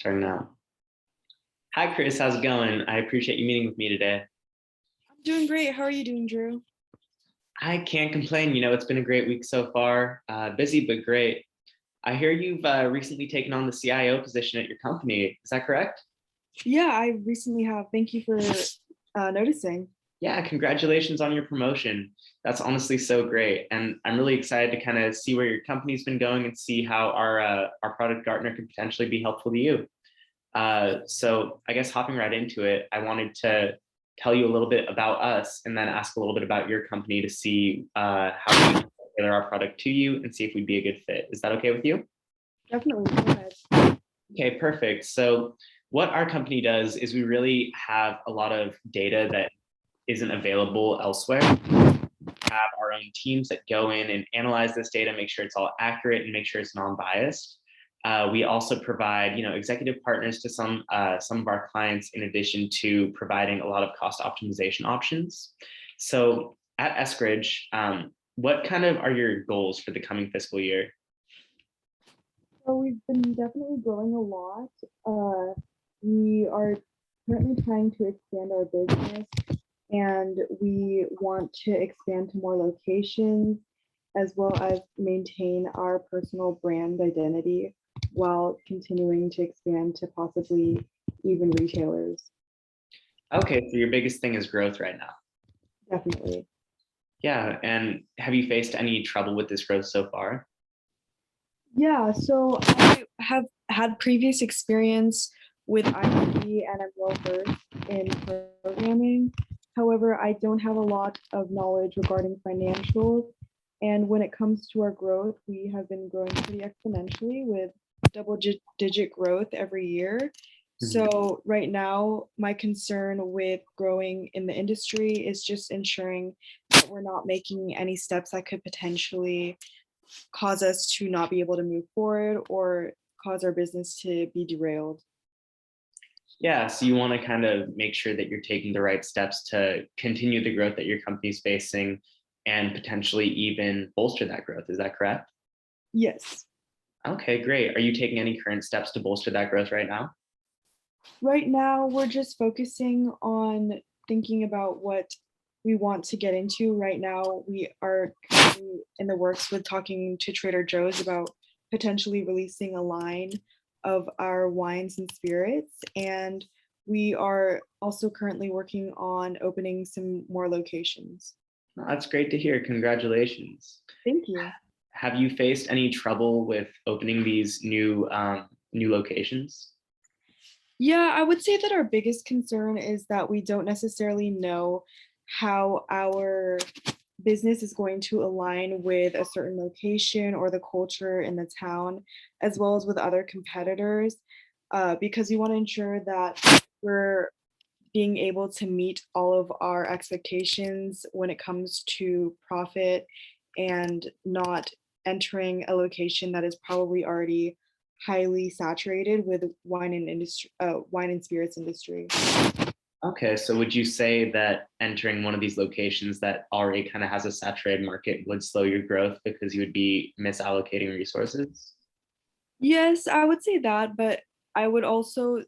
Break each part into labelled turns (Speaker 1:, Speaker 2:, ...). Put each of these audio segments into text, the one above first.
Speaker 1: Starting now. Hi, Chris. How's it going? I appreciate you meeting with me today.
Speaker 2: I'm doing great. How are you doing, Drew?
Speaker 1: I can't complain. It's been a great week so far. Busy, but great. I hear you've recently taken on the CIO position at your company. Is that correct?
Speaker 2: Yeah, I recently have. Thank you for noticing.
Speaker 1: Yeah, congratulations on your promotion. That's honestly so great. And I'm really excited to kind of see where your company's been going and see how our product Gartner could potentially be helpful to you. So I guess hopping right into it, I wanted to tell you a little bit about us and then ask a little bit about your company to see how we can tailor our product to you and see if we'd be a good fit. Is that okay with you?
Speaker 2: Definitely. Go ahead.
Speaker 1: Okay, perfect. So what our company does is we really have a lot of data that isn't available elsewhere. We have our own teams that go in and analyze this data, make sure it's all accurate and make sure it's non-biased. We also provide, executive partners to some of our clients, in addition to providing a lot of cost optimization options. So at Eskridge, what kind of are your goals for the coming fiscal year?
Speaker 2: So we've been definitely growing a lot. We are currently trying to expand our business, and we want to expand to more locations, as well as maintain our personal brand identity while continuing to expand to possibly even retailers.
Speaker 1: Okay, so your biggest thing is growth right now.
Speaker 2: Definitely.
Speaker 1: Yeah, and have you faced any trouble with this growth so far?
Speaker 2: Yeah, so I have had previous experience with IT and I'm well versed in programming. However, I don't have a lot of knowledge regarding financials. And when it comes to our growth, we have been growing pretty exponentially with double-digit growth every year. So right now, my concern with growing in the industry is just ensuring that we're not making any steps that could potentially cause us to not be able to move forward or cause our business to be derailed.
Speaker 1: Yeah, so you want to kind of make sure that you're taking the right steps to continue the growth that your company's facing and potentially even bolster that growth. Is that correct?
Speaker 2: Yes.
Speaker 1: Okay, great. Are you taking any current steps to bolster that growth right now?
Speaker 2: Right now, we're just focusing on thinking about what we want to get into. Right now, we are currently in the works with talking to Trader Joe's about potentially releasing a line of our wines and spirits. And we are also currently working on opening some more locations.
Speaker 1: That's great to hear. Congratulations.
Speaker 2: Thank you.
Speaker 1: Have you faced any trouble with opening these new locations?
Speaker 2: Yeah, I would say that our biggest concern is that we don't necessarily know how our business is going to align with a certain location or the culture in the town, as well as with other competitors, because we want to ensure that we're being able to meet all of our expectations when it comes to profit and not entering a location that is probably already highly saturated with wine and spirits industry.
Speaker 1: Okay, so would you say that entering one of these locations that already kind of has a saturated market would slow your growth because you would be misallocating resources?
Speaker 2: Yes, I would say that, but I would also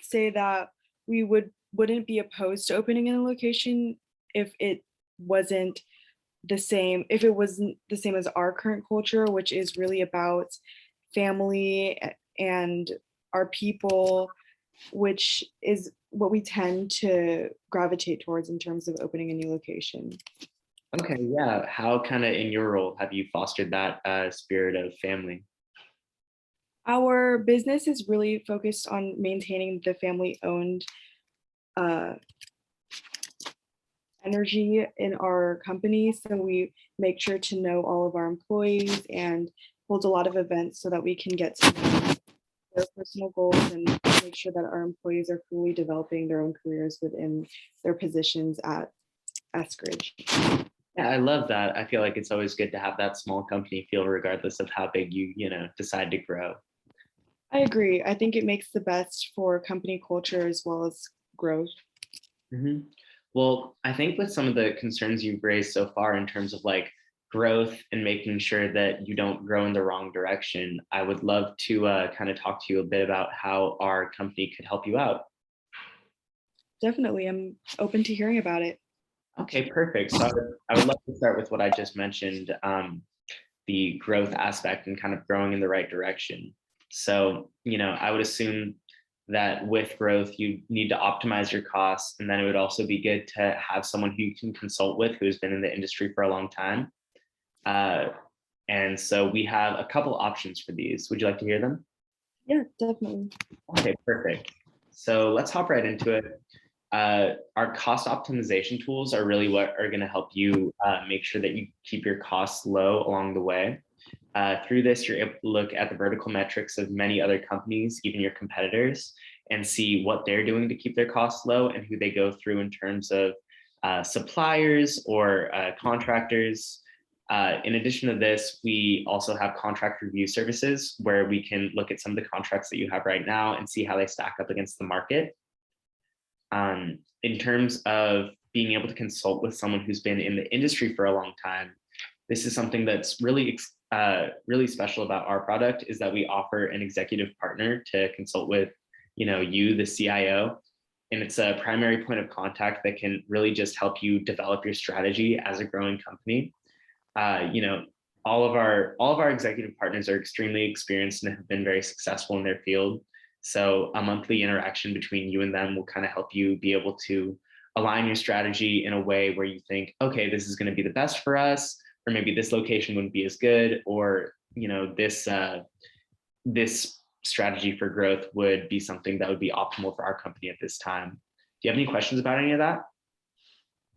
Speaker 2: say that we wouldn't be opposed to opening in a location if it wasn't if it wasn't the same as our current culture, which is really about family and our people, which is what we tend to gravitate towards in terms of opening a new location.
Speaker 1: Okay, yeah. How kind of in your role have you fostered that spirit of family?
Speaker 2: Our business is really focused on maintaining the family owned uh, energy in our company. So we make sure to know all of our employees and hold a lot of events so that we can get to know their personal goals and make sure that our employees are fully developing their own careers within their positions at Eskridge.
Speaker 1: Yeah, I love that. I feel like it's always good to have that small company feel, regardless of how big you decide to grow.
Speaker 2: I agree. I think it makes the best for company culture as well as growth.
Speaker 1: hmm Well, I think with some of the concerns you've raised so far in terms of like growth and making sure that you don't grow in the wrong direction, I would love to kind of talk to you a bit about how our company could help you out.
Speaker 2: Definitely, I'm open to hearing about it.
Speaker 1: Okay, perfect. So I would love to start with what I just mentioned, the growth aspect and kind of growing in the right direction. So, I would assume that with growth, you need to optimize your costs. And then it would also be good to have someone who you can consult with who's been in the industry for a long time. Uh, and so we have a couple options for these. Would you like to hear them?
Speaker 2: Yeah, definitely.
Speaker 1: Okay, perfect. So let's hop right into it. Our cost optimization tools are really what are going to help you make sure that you keep your costs low along the way. Through this, you're able to look at the vertical metrics of many other companies, even your competitors, and see what they're doing to keep their costs low and who they go through in terms of suppliers or contractors. In addition to this, we also have contract review services where we can look at some of the contracts that you have right now and see how they stack up against the market. In terms of being able to consult with someone who's been in the industry for a long time, this is something that's really special about our product, is that we offer an executive partner to consult with, you, the CIO, and it's a primary point of contact that can really just help you develop your strategy as a growing company. All of our executive partners are extremely experienced and have been very successful in their field. So a monthly interaction between you and them will kind of help you be able to align your strategy in a way where you think, okay, this is going to be the best for us, or maybe this location wouldn't be as good, or this strategy for growth would be something that would be optimal for our company at this time. Do you have any questions about any of that?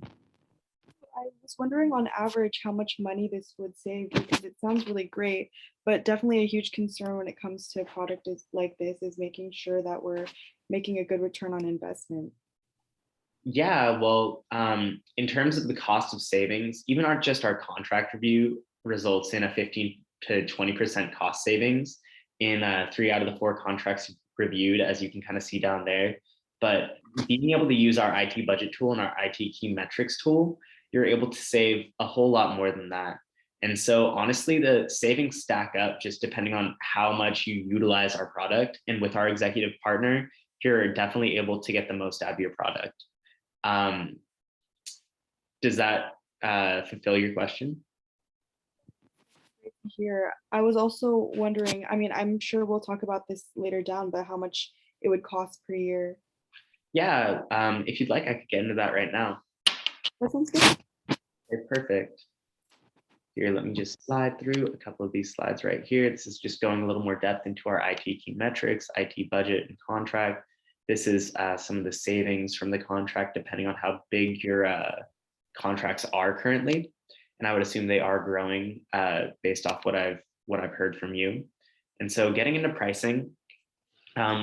Speaker 2: I was wondering on average how much money this would save, because it sounds really great, but definitely a huge concern when it comes to a product like this is making sure that we're making a good return on investment.
Speaker 1: Yeah, well, in terms of the cost of savings, even our contract review results in a 15 to 20% cost savings in 3 out of the 4 contracts reviewed, as you can kind of see down there. But being able to use our IT budget tool and our IT key metrics tool, you're able to save a whole lot more than that. And so honestly, the savings stack up just depending on how much you utilize our product. And with our executive partner, you're definitely able to get the most out of your product. Um, does that fulfill your question?
Speaker 2: Great to hear. I was also wondering, I mean, I'm sure we'll talk about this later down, but how much it would cost per year.
Speaker 1: Yeah, if you'd like, I could get into that right now.
Speaker 2: That sounds good.
Speaker 1: Okay, perfect. Here, let me just slide through a couple of these slides right here. This is just going a little more depth into our IT key metrics, IT budget, and contract. This is some of the savings from the contract, depending on how big your contracts are currently. And I would assume they are growing based off what I've heard from you. And so getting into pricing,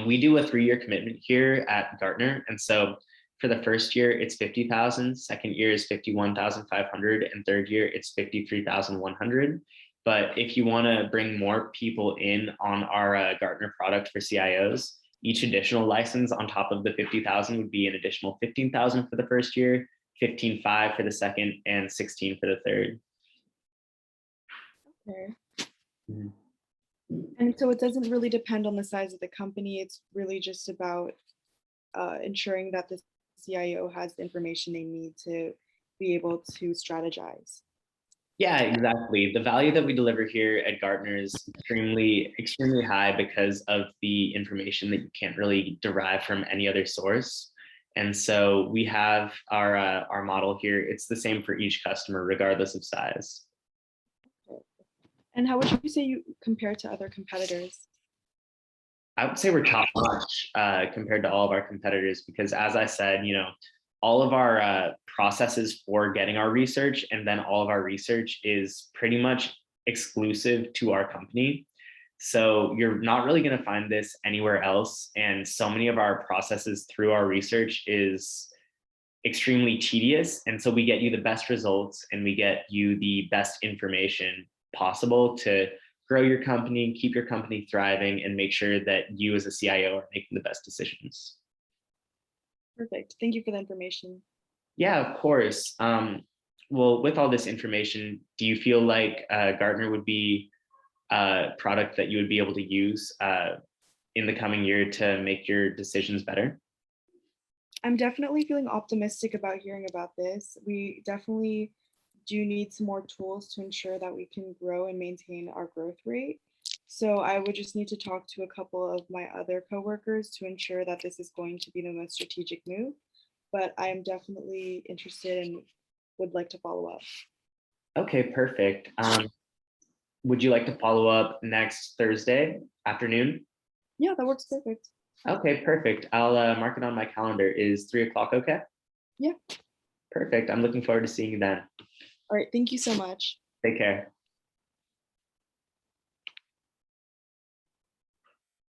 Speaker 1: we do a 3-year commitment here at Gartner. And so for the first year, it's 50,000. Second year is 51,500, and third year it's 53,100. But if you want to bring more people in on our Gartner product for CIOs, each additional license on top of the 50,000 would be an additional 15,000 for the first year, 15,500 for the second, and 16 for the third.
Speaker 2: Okay.
Speaker 1: Mhm.
Speaker 2: And so it doesn't really depend on the size of the company. It's really just about ensuring that the CIO has the information they need to be able to strategize.
Speaker 1: Yeah, exactly. The value that we deliver here at Gartner is extremely, extremely high because of the information that you can't really derive from any other source. And so we have our model here. It's the same for each customer, regardless of size.
Speaker 2: And how would you say you compare to other competitors?
Speaker 1: I would say we're top notch compared to all of our competitors because, as I said, all of our processes for getting our research and then all of our research is pretty much exclusive to our company. So you're not really going to find this anywhere else. And so many of our processes through our research is extremely tedious. And so we get you the best results and we get you the best information possible to grow your company, keep your company thriving, and make sure that you as a CIO are making the best decisions.
Speaker 2: Perfect. Thank you for the information.
Speaker 1: Yeah, of course. Well, with all this information, do you feel like Gartner would be a product that you would be able to use in the coming year to make your decisions better?
Speaker 2: I'm definitely feeling optimistic about hearing about this. We definitely do need some more tools to ensure that we can grow and maintain our growth rate. So I would just need to talk to a couple of my other coworkers to ensure that this is going to be the most strategic move. But I am definitely interested and would like to follow up.
Speaker 1: Okay, perfect. Would you like to follow up next Thursday afternoon?
Speaker 2: Yeah, that works perfect.
Speaker 1: Okay, perfect. I'll mark it on my calendar. Is 3 o'clock okay?
Speaker 2: Yeah.
Speaker 1: Perfect. I'm looking forward to seeing you then.
Speaker 2: All right. Thank you so much.
Speaker 1: Take care.